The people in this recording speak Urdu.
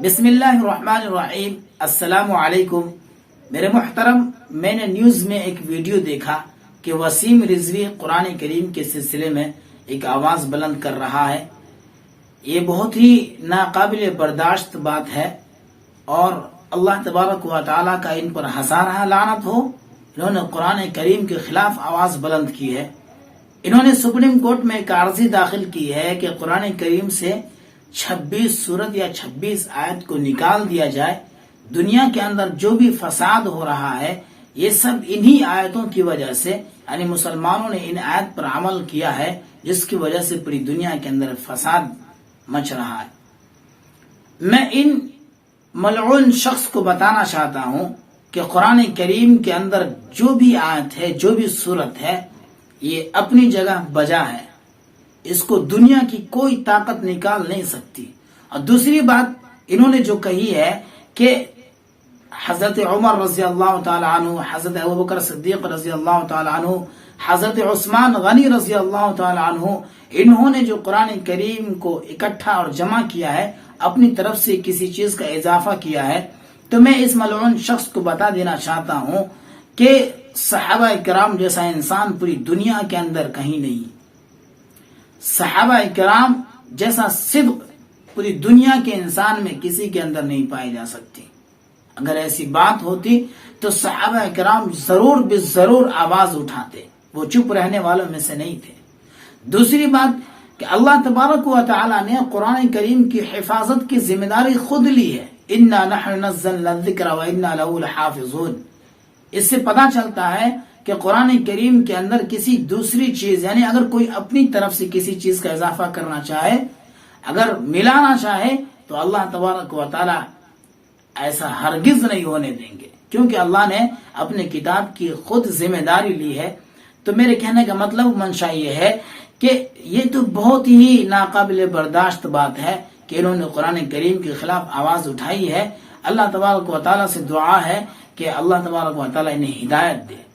بسم اللہ الرحمن الرحیم۔ السلام علیکم میرے محترم، میں نے نیوز میں ایک ویڈیو دیکھا کہ وسیم رضوی قرآن کریم کے سلسلے میں ایک آواز بلند کر رہا ہے۔ یہ بہت ہی ناقابل برداشت بات ہے اور اللہ تبارک و تعالیٰ کا ان پر ہزارہ لعنت ہو۔ انہوں نے قرآن کریم کے خلاف آواز بلند کی ہے۔ انہوں نے سپریم کورٹ میں ایک عرضی داخل کی ہے کہ قرآن کریم سے 26 سورت یا 26 آیت کو نکال دیا جائے۔ دنیا کے اندر جو بھی فساد ہو رہا ہے یہ سب انہی آیتوں کی وجہ سے، یعنی مسلمانوں نے ان آیت پر عمل کیا ہے جس کی وجہ سے پوری دنیا کے اندر فساد مچ رہا ہے۔ میں ان ملعون شخص کو بتانا چاہتا ہوں کہ قرآن کریم کے اندر جو بھی آیت ہے، جو بھی سورت ہے، یہ اپنی جگہ بجا ہے۔ اس کو دنیا کی کوئی طاقت نکال نہیں سکتی۔ اور دوسری بات انہوں نے جو کہی ہے کہ حضرت عمر رضی اللہ تعالی عنہ، حضرت ابوبکر صدیق رضی اللہ تعالی عنہ، حضرت عثمان غنی رضی اللہ تعالی عنہ، انہوں نے جو قرآن کریم کو اکٹھا اور جمع کیا ہے، اپنی طرف سے کسی چیز کا اضافہ کیا ہے، تو میں اس ملعون شخص کو بتا دینا چاہتا ہوں کہ صحابہ کرام جیسا انسان پوری دنیا کے اندر کہیں نہیں۔ صحابہ کرام جیسا صدق پوری دنیا کے انسان میں کسی کے اندر نہیں پائی جا سکتی۔ اگر ایسی بات ہوتی تو صحابہ کرام ضرور آواز اٹھاتے، وہ چپ رہنے والوں میں سے نہیں تھے۔ دوسری بات کہ اللہ تبارک و تعالی نے قرآن کریم کی حفاظت کی ذمہ داری خود لی ہے۔ اِنَّا نَحْنُ نَزَّلْنَا الذِّكْرَ وَإِنَّا لَهُ لَحَافِظُونَ۔ اس سے پتہ چلتا ہے کہ قرآن کریم کے اندر کسی دوسری چیز، یعنی اگر کوئی اپنی طرف سے کسی چیز کا اضافہ کرنا چاہے، اگر ملانا چاہے، تو اللہ تبارک و تعالی ایسا ہرگز نہیں ہونے دیں گے، کیونکہ اللہ نے اپنے کتاب کی خود ذمہ داری لی ہے۔ تو میرے کہنے کا مطلب منشا یہ ہے کہ یہ تو بہت ہی ناقابل برداشت بات ہے کہ انہوں نے قرآن کریم کے خلاف آواز اٹھائی ہے۔ اللہ تبارک و تعالی سے دعا ہے کہ اللہ تبارک و تعالی انہیں ہدایت دے۔